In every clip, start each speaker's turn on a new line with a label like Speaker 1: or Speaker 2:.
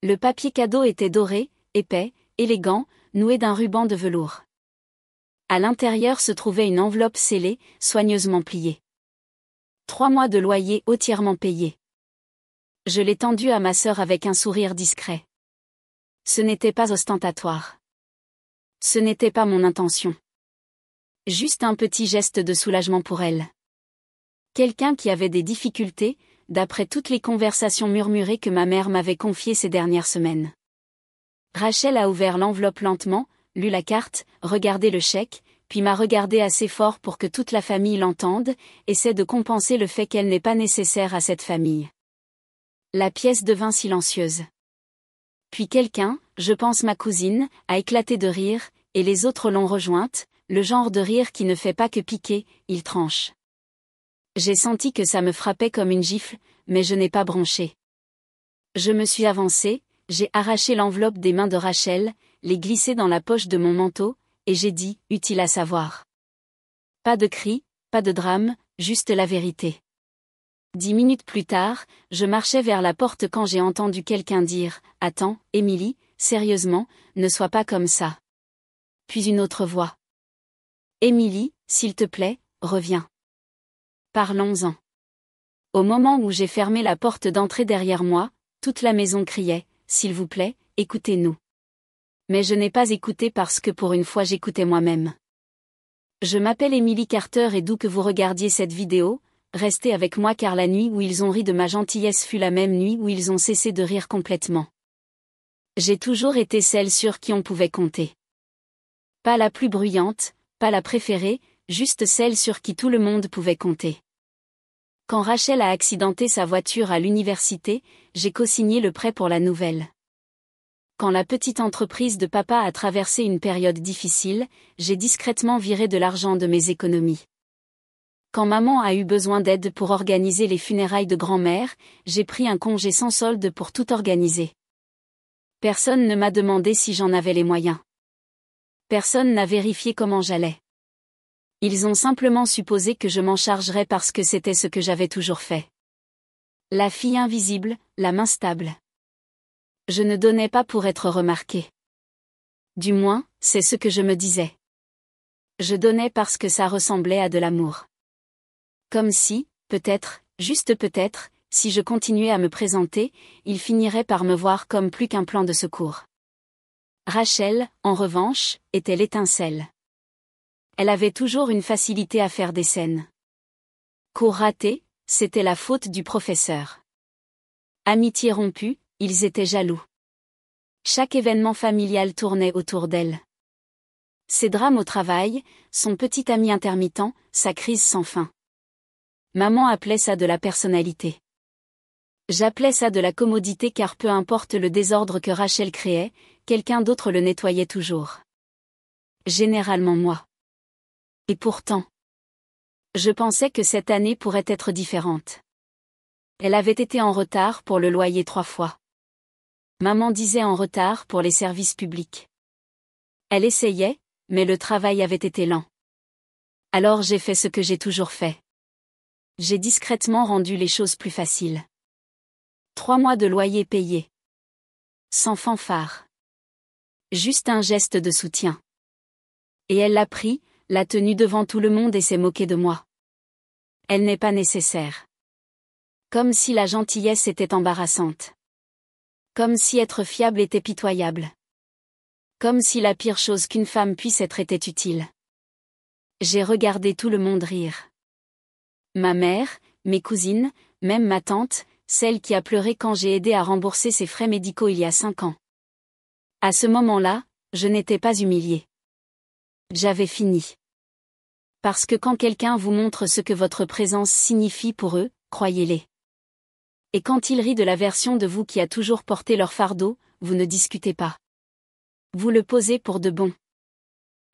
Speaker 1: Le papier cadeau était doré, épais, élégant, noué d'un ruban de velours. À l'intérieur se trouvait une enveloppe scellée, soigneusement pliée. 3 mois de loyer entièrement payés. Je l'ai tendu à ma sœur avec un sourire discret. Ce n'était pas ostentatoire. Ce n'était pas mon intention. Juste un petit geste de soulagement pour elle. Quelqu'un qui avait des difficultés, d'après toutes les conversations murmurées que ma mère m'avait confiées ces dernières semaines. Rachel a ouvert l'enveloppe lentement, lu la carte, regardé le chèque, puis m'a regardé assez fort pour que toute la famille l'entende, essaie de compenser le fait qu'elle n'est pas nécessaire à cette famille. La pièce devint silencieuse. Puis quelqu'un, je pense ma cousine, a éclaté de rire, et les autres l'ont rejointe, le genre de rire qui ne fait pas que piquer, il tranche. J'ai senti que ça me frappait comme une gifle, mais je n'ai pas bronché. Je me suis avancée, j'ai arraché l'enveloppe des mains de Rachel, l'ai glissée dans la poche de mon manteau, et j'ai dit, utile à savoir. Pas de cris, pas de drame, juste la vérité. 10 minutes plus tard, je marchais vers la porte quand j'ai entendu quelqu'un dire, « Attends, Émilie, sérieusement, ne sois pas comme ça. » Puis une autre voix. « Émilie, s'il te plaît, reviens. Parlons-en. » Au moment où j'ai fermé la porte d'entrée derrière moi, toute la maison criait, « S'il vous plaît, écoutez-nous. » Mais je n'ai pas écouté parce que pour une fois j'écoutais moi-même. Je m'appelle Émilie Carter et d'où que vous regardiez cette vidéo, restez avec moi car la nuit où ils ont ri de ma gentillesse fut la même nuit où ils ont cessé de rire complètement. J'ai toujours été celle sur qui on pouvait compter. Pas la plus bruyante, pas la préférée, juste celle sur qui tout le monde pouvait compter. Quand Rachel a accidenté sa voiture à l'université, j'ai co-signé le prêt pour la nouvelle. Quand la petite entreprise de papa a traversé une période difficile, j'ai discrètement viré de l'argent de mes économies. Quand maman a eu besoin d'aide pour organiser les funérailles de grand-mère, j'ai pris un congé sans solde pour tout organiser. Personne ne m'a demandé si j'en avais les moyens. Personne n'a vérifié comment j'allais. Ils ont simplement supposé que je m'en chargerais parce que c'était ce que j'avais toujours fait. La fille invisible, la main stable. Je ne donnais pas pour être remarquée. Du moins, c'est ce que je me disais. Je donnais parce que ça ressemblait à de l'amour. Comme si, peut-être, juste peut-être, si je continuais à me présenter, il finirait par me voir comme plus qu'un plan de secours. Rachel, en revanche, était l'étincelle. Elle avait toujours une facilité à faire des scènes. Cours raté, c'était la faute du professeur. Amitié rompue, ils étaient jaloux. Chaque événement familial tournait autour d'elle. Ses drames au travail, son petit ami intermittent, sa crise sans fin. Maman appelait ça de la personnalité. J'appelais ça de la commodité car peu importe le désordre que Rachel créait, quelqu'un d'autre le nettoyait toujours. Généralement moi. Et pourtant, je pensais que cette année pourrait être différente. Elle avait été en retard pour le loyer 3 fois. Maman disait en retard pour les services publics. Elle essayait, mais le travail avait été lent. Alors j'ai fait ce que j'ai toujours fait. J'ai discrètement rendu les choses plus faciles. 3 mois de loyer payé. Sans fanfare. Juste un geste de soutien. Et elle l'a pris, l'a tenu devant tout le monde et s'est moquée de moi. Elle n'est pas nécessaire. Comme si la gentillesse était embarrassante. Comme si être fiable était pitoyable. Comme si la pire chose qu'une femme puisse être était utile. J'ai regardé tout le monde rire. Ma mère, mes cousines, même ma tante, celle qui a pleuré quand j'ai aidé à rembourser ses frais médicaux il y a 5 ans. À ce moment-là, je n'étais pas humiliée. J'avais fini. Parce que quand quelqu'un vous montre ce que votre présence signifie pour eux, croyez-les. Et quand ils rient de la version de vous qui a toujours porté leur fardeau, vous ne discutez pas. Vous le posez pour de bon.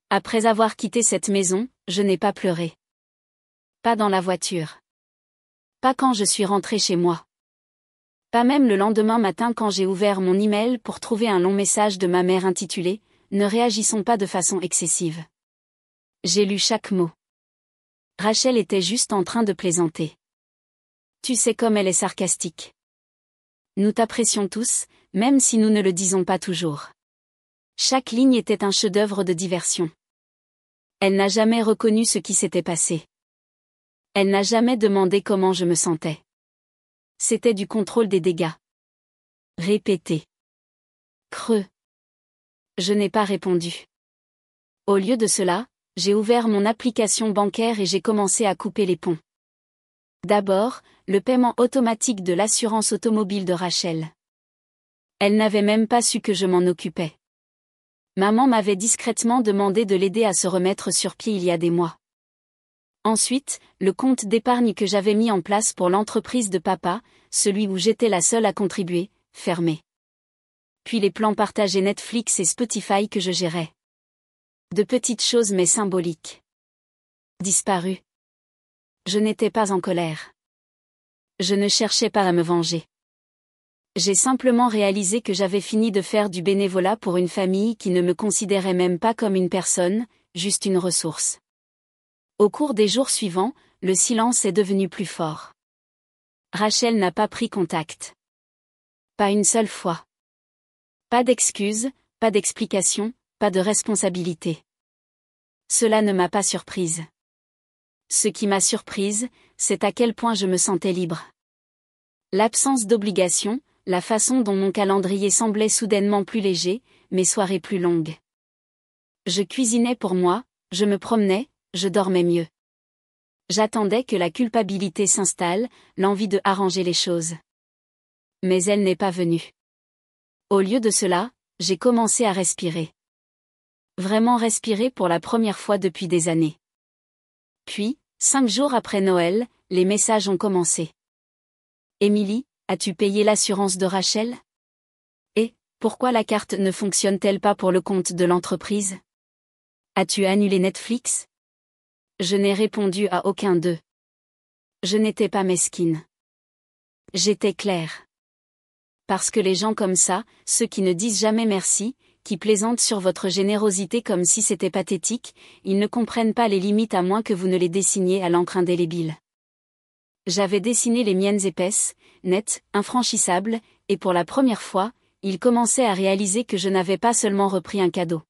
Speaker 1: Après avoir quitté cette maison, je n'ai pas pleuré. Pas dans la voiture. Pas quand je suis rentrée chez moi. Pas même le lendemain matin quand j'ai ouvert mon email pour trouver un long message de ma mère intitulé « Ne réagissons pas de façon excessive ». J'ai lu chaque mot. Rachel était juste en train de plaisanter. Tu sais comme elle est sarcastique. Nous t'apprécions tous, même si nous ne le disons pas toujours. Chaque ligne était un chef-d'œuvre de diversion. Elle n'a jamais reconnu ce qui s'était passé. Elle n'a jamais demandé comment je me sentais. C'était du contrôle des dégâts. Répété. Creux. Je n'ai pas répondu. Au lieu de cela, j'ai ouvert mon application bancaire et j'ai commencé à couper les ponts. D'abord, le paiement automatique de l'assurance automobile de Rachel. Elle n'avait même pas su que je m'en occupais. Maman m'avait discrètement demandé de l'aider à se remettre sur pied il y a des mois. Ensuite, le compte d'épargne que j'avais mis en place pour l'entreprise de papa, celui où j'étais la seule à contribuer, fermé. Puis les plans partagés Netflix et Spotify que je gérais. De petites choses mais symboliques. Disparu. Je n'étais pas en colère. Je ne cherchais pas à me venger. J'ai simplement réalisé que j'avais fini de faire du bénévolat pour une famille qui ne me considérait même pas comme une personne, juste une ressource. Au cours des jours suivants, le silence est devenu plus fort. Rachel n'a pas pris contact. Pas une seule fois. Pas d'excuses, pas d'explications, pas de responsabilité. Cela ne m'a pas surprise. Ce qui m'a surprise, c'est à quel point je me sentais libre. L'absence d'obligation, la façon dont mon calendrier semblait soudainement plus léger, mes soirées plus longues. Je cuisinais pour moi, je me promenais, je dormais mieux. J'attendais que la culpabilité s'installe, l'envie de arranger les choses. Mais elle n'est pas venue. Au lieu de cela, j'ai commencé à respirer. Vraiment respirer pour la première fois depuis des années. Puis, 5 jours après Noël, les messages ont commencé. Émilie, as-tu payé l'assurance de Rachel? Et, pourquoi la carte ne fonctionne-t-elle pas pour le compte de l'entreprise? As-tu annulé Netflix? Je n'ai répondu à aucun d'eux. Je n'étais pas mesquine. J'étais claire. Parce que les gens comme ça, ceux qui ne disent jamais merci, qui plaisantent sur votre générosité comme si c'était pathétique, ils ne comprennent pas les limites à moins que vous ne les dessiniez à l'encre indélébile. J'avais dessiné les miennes épaisses, nettes, infranchissables, et pour la première fois, ils commençaient à réaliser que je n'avais pas seulement repris un cadeau.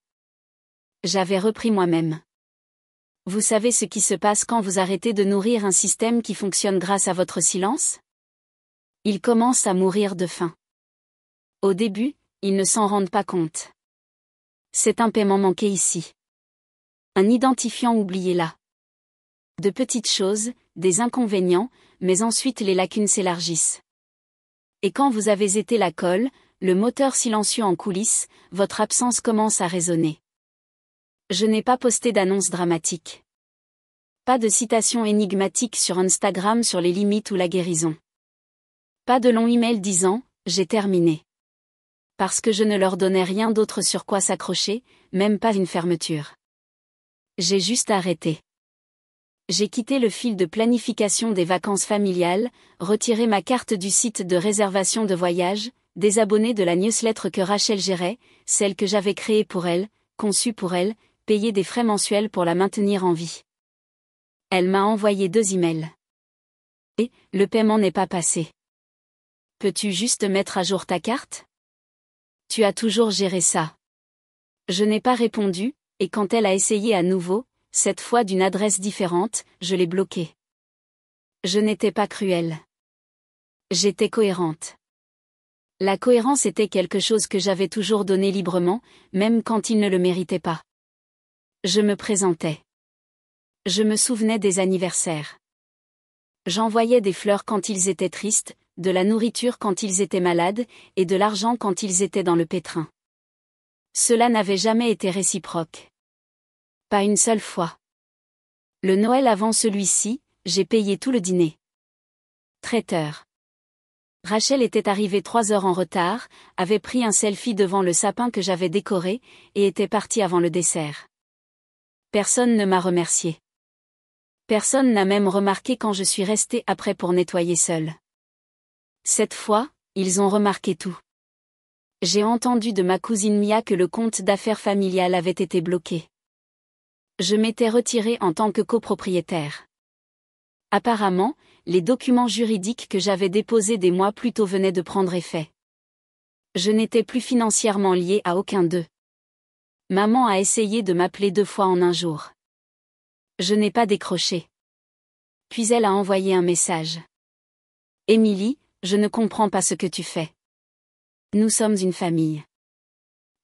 Speaker 1: J'avais repris moi-même. Vous savez ce qui se passe quand vous arrêtez de nourrir un système qui fonctionne grâce à votre silence? Il commence à mourir de faim. Au début, ils ne s'en rendent pas compte. C'est un paiement manqué ici. Un identifiant oublié là. De petites choses, des inconvénients, mais ensuite les lacunes s'élargissent. Et quand vous avez été la colle, le moteur silencieux en coulisses, votre absence commence à résonner. Je n'ai pas posté d'annonce dramatique. Pas de citation énigmatique sur Instagram sur les limites ou la guérison. Pas de long email disant « j'ai terminé ». Parce que je ne leur donnais rien d'autre sur quoi s'accrocher, même pas une fermeture. J'ai juste arrêté. J'ai quitté le fil de planification des vacances familiales, retiré ma carte du site de réservation de voyage, désabonné de la newsletter que Rachel gérait, celle que j'avais créée pour elle, conçue pour elle, payé des frais mensuels pour la maintenir en vie. Elle m'a envoyé 2 emails. Et, le paiement n'est pas passé. Peux-tu juste mettre à jour ta carte? Tu as toujours géré ça. Je n'ai pas répondu, et quand elle a essayé à nouveau, cette fois d'une adresse différente, je l'ai bloquée. Je n'étais pas cruelle. J'étais cohérente. La cohérence était quelque chose que j'avais toujours donné librement, même quand il ne le méritait pas. Je me présentais. Je me souvenais des anniversaires. J'envoyais des fleurs quand ils étaient tristes, de la nourriture quand ils étaient malades, et de l'argent quand ils étaient dans le pétrin. Cela n'avait jamais été réciproque. Pas une seule fois. Le Noël avant celui-ci, j'ai payé tout le dîner. Traiteur. Rachel était arrivée 3 heures en retard, avait pris un selfie devant le sapin que j'avais décoré, et était partie avant le dessert. Personne ne m'a remercié. Personne n'a même remarqué quand je suis restée après pour nettoyer seule. Cette fois, ils ont remarqué tout. J'ai entendu de ma cousine Mia que le compte d'affaires familial avait été bloqué. Je m'étais retirée en tant que copropriétaire. Apparemment, les documents juridiques que j'avais déposés des mois plus tôt venaient de prendre effet. Je n'étais plus financièrement liée à aucun d'eux. Maman a essayé de m'appeler 2 fois en un jour. Je n'ai pas décroché. Puis elle a envoyé un message. Émilie, je ne comprends pas ce que tu fais. Nous sommes une famille.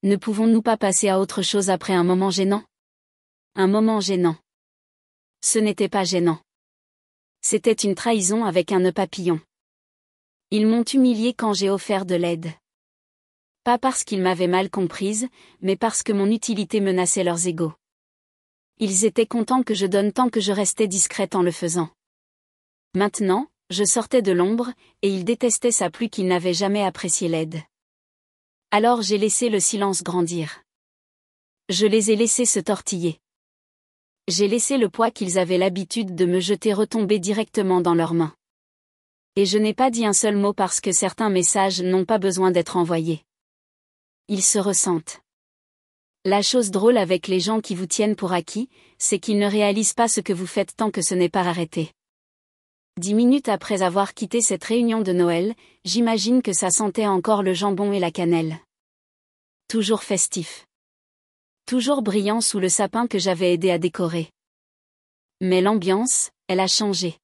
Speaker 1: Ne pouvons-nous pas passer à autre chose après un moment gênant? Un moment gênant. Ce n'était pas gênant. C'était une trahison avec un nœud papillon. Ils m'ont humiliée quand j'ai offert de l'aide. Pas parce qu'ils m'avaient mal comprise, mais parce que mon utilité menaçait leurs égos. Ils étaient contents que je donne tant que je restais discrète en le faisant. Maintenant, je sortais de l'ombre, et ils détestaient ça plus qu'ils n'avaient jamais apprécié l'aide. Alors j'ai laissé le silence grandir. Je les ai laissés se tortiller. J'ai laissé le poids qu'ils avaient l'habitude de me jeter retomber directement dans leurs mains. Et je n'ai pas dit un seul mot parce que certains messages n'ont pas besoin d'être envoyés. Ils se ressentent. La chose drôle avec les gens qui vous tiennent pour acquis, c'est qu'ils ne réalisent pas ce que vous faites tant que ce n'est pas arrêté. 10 minutes après avoir quitté cette réunion de Noël, j'imagine que ça sentait encore le jambon et la cannelle. Toujours festif. Toujours brillant sous le sapin que j'avais aidé à décorer. Mais l'ambiance, elle a changé.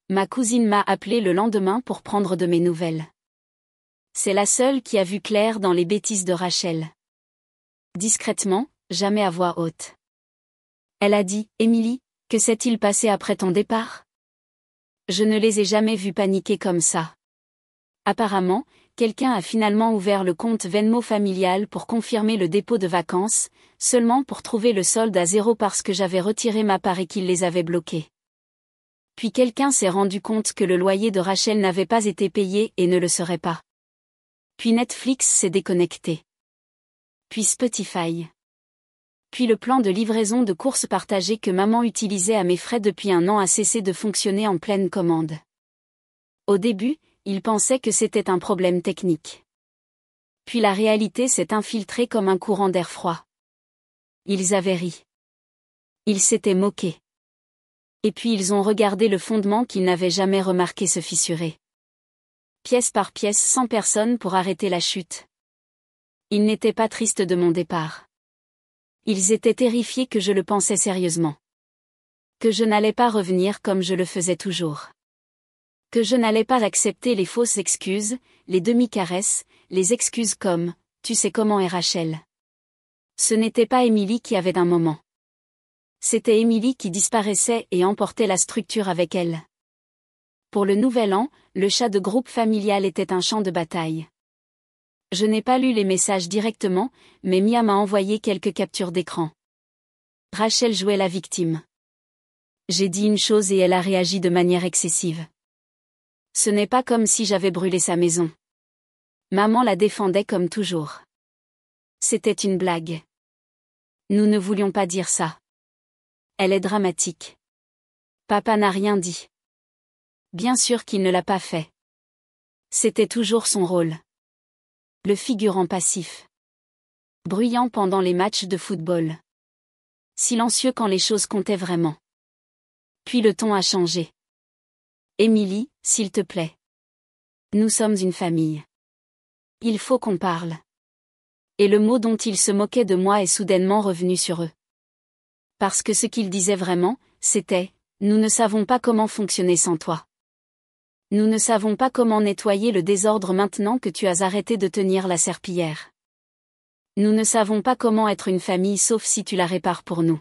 Speaker 1: Ma cousine m'a appelé le lendemain pour prendre de mes nouvelles. C'est la seule qui a vu clair dans les bêtises de Rachel. Discrètement, jamais à voix haute. Elle a dit, Émilie, que s'est-il passé après ton départ? Je ne les ai jamais vus paniquer comme ça. Apparemment, quelqu'un a finalement ouvert le compte Venmo familial pour confirmer le dépôt de vacances, seulement pour trouver le solde à 0 parce que j'avais retiré ma part et qu'il les avait bloqués. Puis quelqu'un s'est rendu compte que le loyer de Rachel n'avait pas été payé et ne le serait pas. Puis Netflix s'est déconnecté. Puis Spotify. Puis le plan de livraison de courses partagées que maman utilisait à mes frais depuis un an a cessé de fonctionner en pleine commande. Au début, ils pensaient que c'était un problème technique. Puis la réalité s'est infiltrée comme un courant d'air froid. Ils avaient ri. Ils s'étaient moqués. Et puis ils ont regardé le fondement qu'ils n'avaient jamais remarqué se fissurer. Pièce par pièce sans personne pour arrêter la chute. Ils n'étaient pas tristes de mon départ. Ils étaient terrifiés que je le pensais sérieusement. Que je n'allais pas revenir comme je le faisais toujours. Que je n'allais pas accepter les fausses excuses, les demi-caresses, les excuses comme « tu sais comment est Rachel ». Ce n'était pas Émilie qui avait d'un moment. C'était Émilie qui disparaissait et emportait la structure avec elle. Pour le nouvel an, le chat de groupe familial était un champ de bataille. Je n'ai pas lu les messages directement, mais Mia m'a envoyé quelques captures d'écran. Rachel jouait la victime. J'ai dit une chose et elle a réagi de manière excessive. Ce n'est pas comme si j'avais brûlé sa maison. Maman la défendait comme toujours. C'était une blague. Nous ne voulions pas dire ça. Elle est dramatique. Papa n'a rien dit. Bien sûr qu'il ne l'a pas fait. C'était toujours son rôle. Le figurant passif. Bruyant pendant les matchs de football. Silencieux quand les choses comptaient vraiment. Puis le ton a changé. Émilie, s'il te plaît. Nous sommes une famille. Il faut qu'on parle. Et le mot dont ils se moquaient de moi est soudainement revenu sur eux. Parce que ce qu'ils disaient vraiment, c'était « Nous ne savons pas comment fonctionner sans toi. Nous ne savons pas comment nettoyer le désordre maintenant que tu as arrêté de tenir la serpillière. Nous ne savons pas comment être une famille sauf si tu la répares pour nous. »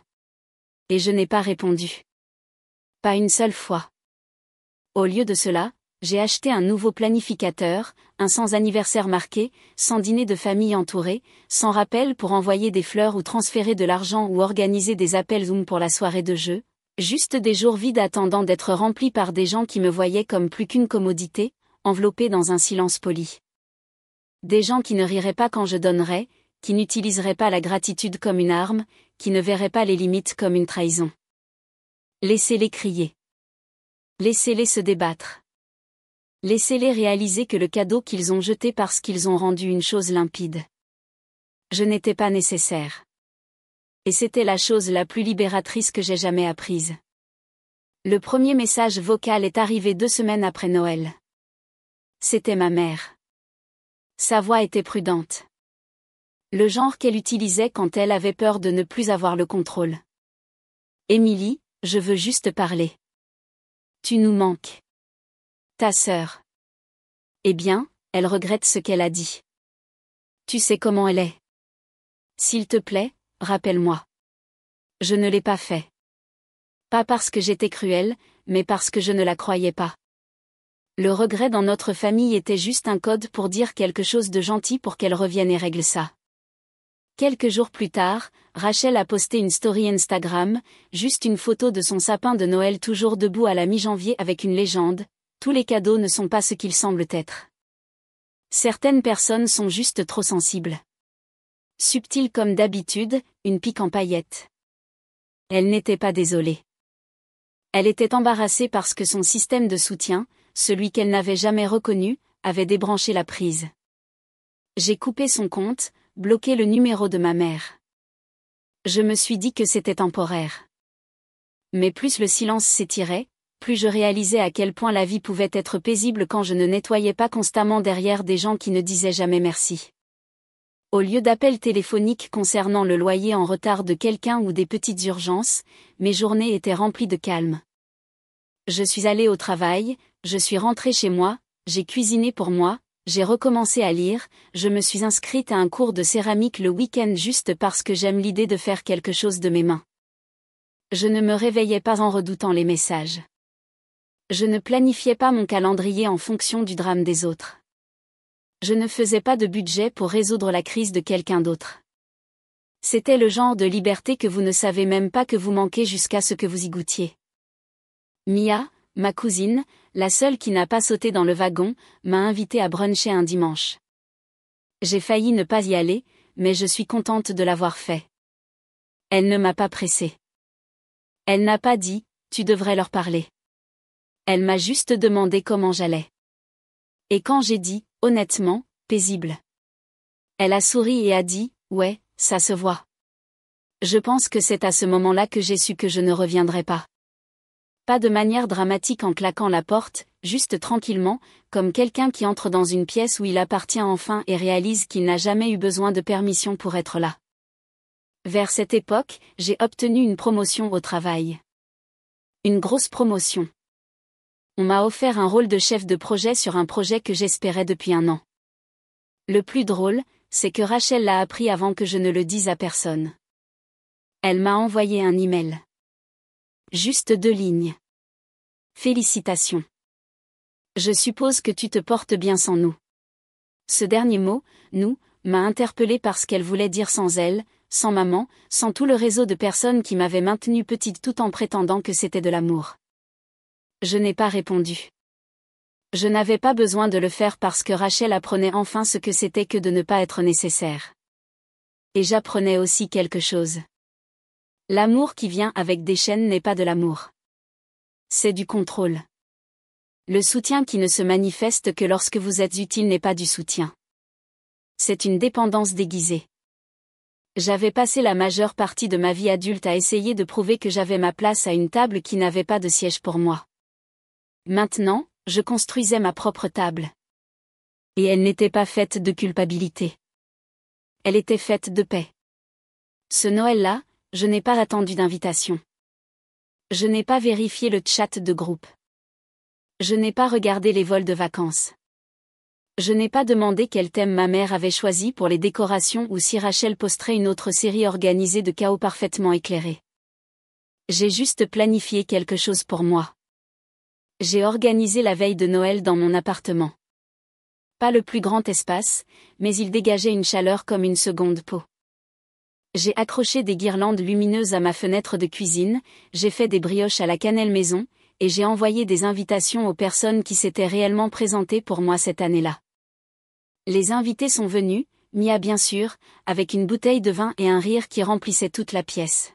Speaker 1: Et je n'ai pas répondu. Pas une seule fois. Au lieu de cela, j'ai acheté un nouveau planificateur, un sans anniversaire marqué, sans dîner de famille entouré, sans rappel pour envoyer des fleurs ou transférer de l'argent ou organiser des appels Zoom pour la soirée de jeu, juste des jours vides attendant d'être remplis par des gens qui me voyaient comme plus qu'une commodité, enveloppée dans un silence poli. Des gens qui ne riraient pas quand je donnerais, qui n'utiliseraient pas la gratitude comme une arme, qui ne verraient pas les limites comme une trahison. Laissez-les crier. Laissez-les se débattre. Laissez-les réaliser que le cadeau qu'ils ont jeté parce qu'ils ont rendu une chose limpide. Je n'étais pas nécessaire. Et c'était la chose la plus libératrice que j'ai jamais apprise. Le premier message vocal est arrivé 2 semaines après Noël. C'était ma mère. Sa voix était prudente. Le genre qu'elle utilisait quand elle avait peur de ne plus avoir le contrôle. Émilie, je veux juste parler. Tu nous manques. Ta sœur. Eh bien, elle regrette ce qu'elle a dit. Tu sais comment elle est. S'il te plaît, rappelle-moi. Je ne l'ai pas fait. Pas parce que j'étais cruelle, mais parce que je ne la croyais pas. Le regret dans notre famille était juste un code pour dire quelque chose de gentil pour qu'elle revienne et règle ça. Quelques jours plus tard, Rachel a posté une story Instagram, juste une photo de son sapin de Noël toujours debout à la mi-janvier avec une légende: tous les cadeaux ne sont pas ce qu'ils semblent être. Certaines personnes sont juste trop sensibles. Subtile comme d'habitude, une pique en paillettes. Elle n'était pas désolée. Elle était embarrassée parce que son système de soutien, celui qu'elle n'avait jamais reconnu, avait débranché la prise. J'ai coupé son compte, bloqué le numéro de ma mère. Je me suis dit que c'était temporaire. Mais plus le silence s'étirait, plus je réalisais à quel point la vie pouvait être paisible quand je ne nettoyais pas constamment derrière des gens qui ne disaient jamais merci. Au lieu d'appels téléphoniques concernant le loyer en retard de quelqu'un ou des petites urgences, mes journées étaient remplies de calme. Je suis allée au travail, je suis rentrée chez moi, j'ai cuisiné pour moi, j'ai recommencé à lire, je me suis inscrite à un cours de céramique le week-end juste parce que j'aime l'idée de faire quelque chose de mes mains. Je ne me réveillais pas en redoutant les messages. Je ne planifiais pas mon calendrier en fonction du drame des autres. Je ne faisais pas de budget pour résoudre la crise de quelqu'un d'autre. C'était le genre de liberté que vous ne savez même pas que vous manquez jusqu'à ce que vous y goûtiez. Mia, ma cousine, la seule qui n'a pas sauté dans le wagon, m'a invitée à bruncher un dimanche. J'ai failli ne pas y aller, mais je suis contente de l'avoir fait. Elle ne m'a pas pressée. Elle n'a pas dit « tu devrais leur parler ». Elle m'a juste demandé comment j'allais. Et quand j'ai dit « honnêtement, paisible », elle a souri et a dit « ouais, ça se voit ». Je pense que c'est à ce moment-là que j'ai su que je ne reviendrai pas. Pas de manière dramatique en claquant la porte, juste tranquillement, comme quelqu'un qui entre dans une pièce où il appartient enfin et réalise qu'il n'a jamais eu besoin de permission pour être là. Vers cette époque, j'ai obtenu une promotion au travail. Une grosse promotion. On m'a offert un rôle de chef de projet sur un projet que j'espérais depuis un an. Le plus drôle, c'est que Rachel l'a appris avant que je ne le dise à personne. Elle m'a envoyé un email. Juste 2 lignes. Félicitations. Je suppose que tu te portes bien sans nous. Ce dernier mot, nous, m'a interpellée parce qu'elle voulait dire sans elle, sans maman, sans tout le réseau de personnes qui m'avaient maintenue petite tout en prétendant que c'était de l'amour. Je n'ai pas répondu. Je n'avais pas besoin de le faire parce que Rachel apprenait enfin ce que c'était que de ne pas être nécessaire. Et j'apprenais aussi quelque chose. L'amour qui vient avec des chaînes n'est pas de l'amour. C'est du contrôle. Le soutien qui ne se manifeste que lorsque vous êtes utile n'est pas du soutien. C'est une dépendance déguisée. J'avais passé la majeure partie de ma vie adulte à essayer de prouver que j'avais ma place à une table qui n'avait pas de siège pour moi. Maintenant, je construisais ma propre table. Et elle n'était pas faite de culpabilité. Elle était faite de paix. Ce Noël-là, je n'ai pas attendu d'invitation. Je n'ai pas vérifié le chat de groupe. Je n'ai pas regardé les vols de vacances. Je n'ai pas demandé quel thème ma mère avait choisi pour les décorations ou si Rachel posterait une autre série organisée de chaos parfaitement éclairé. J'ai juste planifié quelque chose pour moi. J'ai organisé la veille de Noël dans mon appartement. Pas le plus grand espace, mais il dégageait une chaleur comme une seconde peau. J'ai accroché des guirlandes lumineuses à ma fenêtre de cuisine, j'ai fait des brioches à la cannelle maison, et j'ai envoyé des invitations aux personnes qui s'étaient réellement présentées pour moi cette année-là. Les invités sont venus, Mia bien sûr, avec une bouteille de vin et un rire qui remplissait toute la pièce.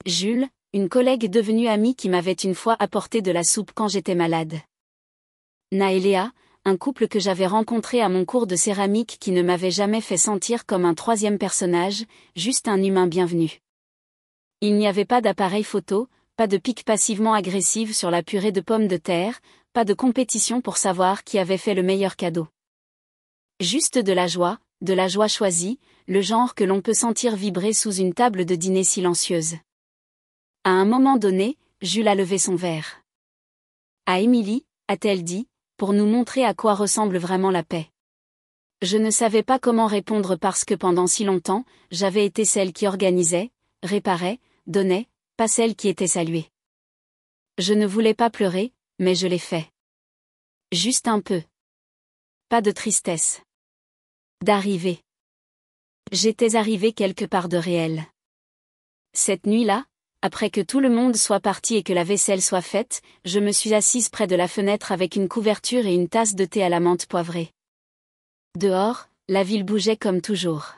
Speaker 1: Jules, une collègue devenue amie qui m'avait une fois apporté de la soupe quand j'étais malade. Naëléa, un couple que j'avais rencontré à mon cours de céramique qui ne m'avait jamais fait sentir comme un troisième personnage, juste un humain bienvenu. Il n'y avait pas d'appareil photo, pas de pique passivement agressive sur la purée de pommes de terre, pas de compétition pour savoir qui avait fait le meilleur cadeau. Juste de la joie choisie, le genre que l'on peut sentir vibrer sous une table de dîner silencieuse. À un moment donné, Jules a levé son verre. À Émilie, a-t-elle dit, pour nous montrer à quoi ressemble vraiment la paix. Je ne savais pas comment répondre parce que pendant si longtemps, j'avais été celle qui organisait, réparait, donnait, pas celle qui était saluée. Je ne voulais pas pleurer, mais je l'ai fait. Juste un peu. Pas de tristesse. D'arriver. J'étais arrivée quelque part de réel. Cette nuit-là, après que tout le monde soit parti et que la vaisselle soit faite, je me suis assise près de la fenêtre avec une couverture et une tasse de thé à la menthe poivrée. Dehors, la ville bougeait comme toujours.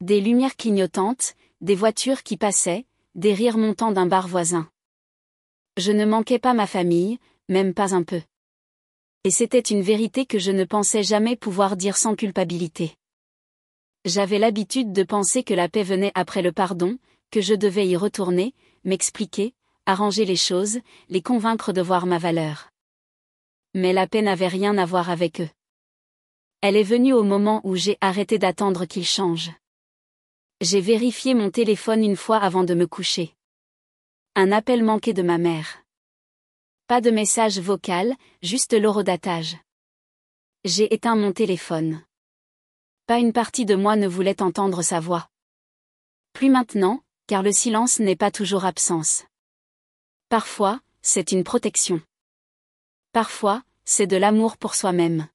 Speaker 1: Des lumières clignotantes, des voitures qui passaient, des rires montant d'un bar voisin. Je ne manquais pas ma famille, même pas un peu. Et c'était une vérité que je ne pensais jamais pouvoir dire sans culpabilité. J'avais l'habitude de penser que la paix venait après le pardon, que je devais y retourner, m'expliquer, arranger les choses, les convaincre de voir ma valeur. Mais la paix n'avait rien à voir avec eux. Elle est venue au moment où j'ai arrêté d'attendre qu'ils changent. J'ai vérifié mon téléphone une fois avant de me coucher. Un appel manqué de ma mère. Pas de message vocal, juste l'horodatage. J'ai éteint mon téléphone. Pas une partie de moi ne voulait entendre sa voix. Plus maintenant, car le silence n'est pas toujours absence. Parfois, c'est une protection. Parfois, c'est de l'amour pour soi-même.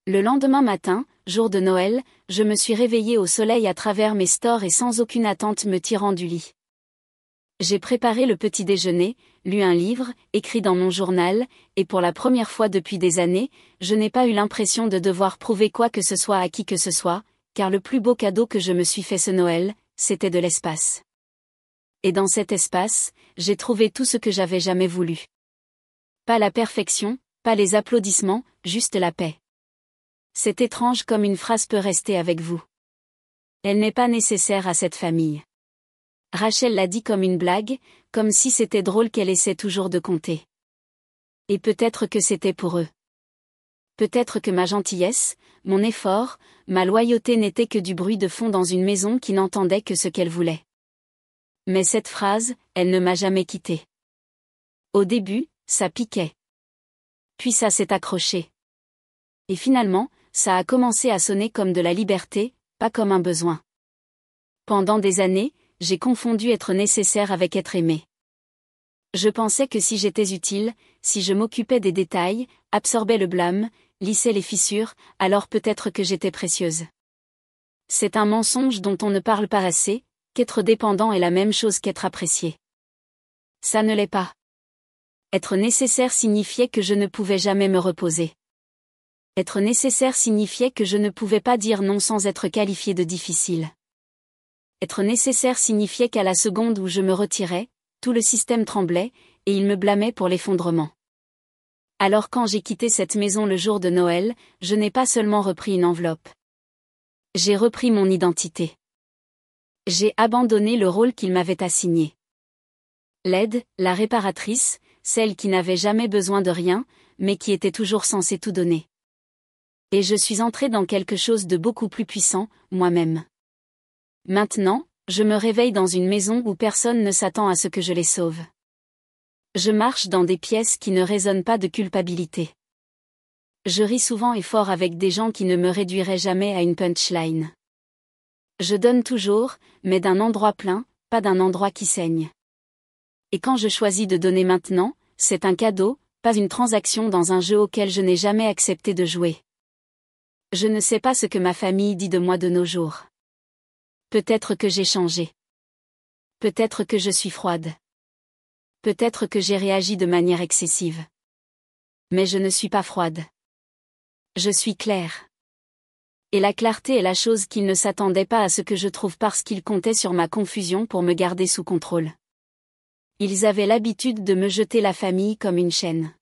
Speaker 1: Le lendemain matin, jour de Noël, je me suis réveillée au soleil à travers mes stores et sans aucune attente me tirant du lit. J'ai préparé le petit déjeuner, lu un livre, écrit dans mon journal, et pour la première fois depuis des années, je n'ai pas eu l'impression de devoir prouver quoi que ce soit à qui que ce soit, car le plus beau cadeau que je me suis fait ce Noël, c'était de l'espace. Et dans cet espace, j'ai trouvé tout ce que j'avais jamais voulu. Pas la perfection, pas les applaudissements, juste la paix. C'est étrange comme une phrase peut rester avec vous. Elle n'est pas nécessaire à cette famille. Rachel l'a dit comme une blague, comme si c'était drôle qu'elle essaie toujours de compter. Et peut-être que c'était pour eux. Peut-être que ma gentillesse, mon effort, ma loyauté n'étaient que du bruit de fond dans une maison qui n'entendait que ce qu'elle voulait. Mais cette phrase, elle ne m'a jamais quittée. Au début, ça piquait. Puis ça s'est accroché. Et finalement, ça a commencé à sonner comme de la liberté, pas comme un besoin. Pendant des années, j'ai confondu être nécessaire avec être aimé. Je pensais que si j'étais utile, si je m'occupais des détails, absorbais le blâme, lissais les fissures, alors peut-être que j'étais précieuse. C'est un mensonge dont on ne parle pas assez, qu'être dépendant est la même chose qu'être apprécié. Ça ne l'est pas. Être nécessaire signifiait que je ne pouvais jamais me reposer. Être nécessaire signifiait que je ne pouvais pas dire non sans être qualifié de difficile. Être nécessaire signifiait qu'à la seconde où je me retirais, tout le système tremblait, et il me blâmait pour l'effondrement. Alors quand j'ai quitté cette maison le jour de Noël, je n'ai pas seulement repris une enveloppe. J'ai repris mon identité. J'ai abandonné le rôle qu'il m'avait assigné. L'aide, la réparatrice, celle qui n'avait jamais besoin de rien, mais qui était toujours censée tout donner. Et je suis entrée dans quelque chose de beaucoup plus puissant, moi-même. Maintenant, je me réveille dans une maison où personne ne s'attend à ce que je les sauve. Je marche dans des pièces qui ne résonnent pas de culpabilité. Je ris souvent et fort avec des gens qui ne me réduiraient jamais à une punchline. Je donne toujours, mais d'un endroit plein, pas d'un endroit qui saigne. Et quand je choisis de donner maintenant, c'est un cadeau, pas une transaction dans un jeu auquel je n'ai jamais accepté de jouer. Je ne sais pas ce que ma famille dit de moi de nos jours. Peut-être que j'ai changé. Peut-être que je suis froide. Peut-être que j'ai réagi de manière excessive. Mais je ne suis pas froide. Je suis claire. Et la clarté est la chose qu'ils ne s'attendaient pas à ce que je trouve parce qu'ils comptaient sur ma confusion pour me garder sous contrôle. Ils avaient l'habitude de me jeter la famille comme une chaîne.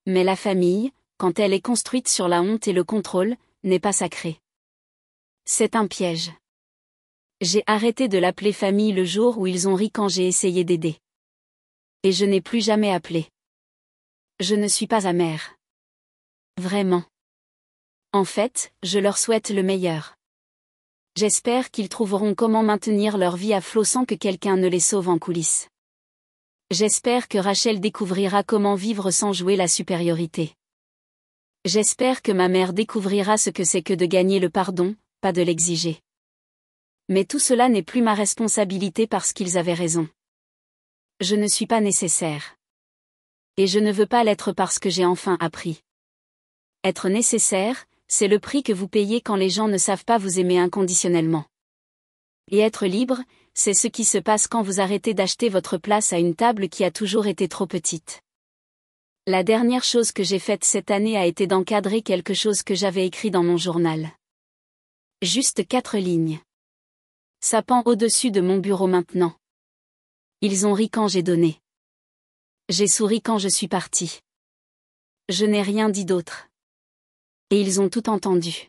Speaker 1: Mais la famille, quand elle est construite sur la honte et le contrôle, n'est pas sacrée. C'est un piège. J'ai arrêté de l'appeler famille le jour où ils ont ri quand j'ai essayé d'aider. Et je n'ai plus jamais appelé. Je ne suis pas amère. Vraiment. En fait, je leur souhaite le meilleur. J'espère qu'ils trouveront comment maintenir leur vie à flot sans que quelqu'un ne les sauve en coulisses. J'espère que Rachel découvrira comment vivre sans jouer la supériorité. J'espère que ma mère découvrira ce que c'est que de gagner le pardon, pas de l'exiger. Mais tout cela n'est plus ma responsabilité parce qu'ils avaient raison. Je ne suis pas nécessaire. Et je ne veux pas l'être parce que j'ai enfin appris. Être nécessaire, c'est le prix que vous payez quand les gens ne savent pas vous aimer inconditionnellement. Et être libre, c'est ce qui se passe quand vous arrêtez d'acheter votre place à une table qui a toujours été trop petite. La dernière chose que j'ai faite cette année a été d'encadrer quelque chose que j'avais écrit dans mon journal. Juste 4 lignes. Ça pend au-dessus de mon bureau maintenant. Ils ont ri quand j'ai donné. J'ai souri quand je suis partie. Je n'ai rien dit d'autre. Et ils ont tout entendu.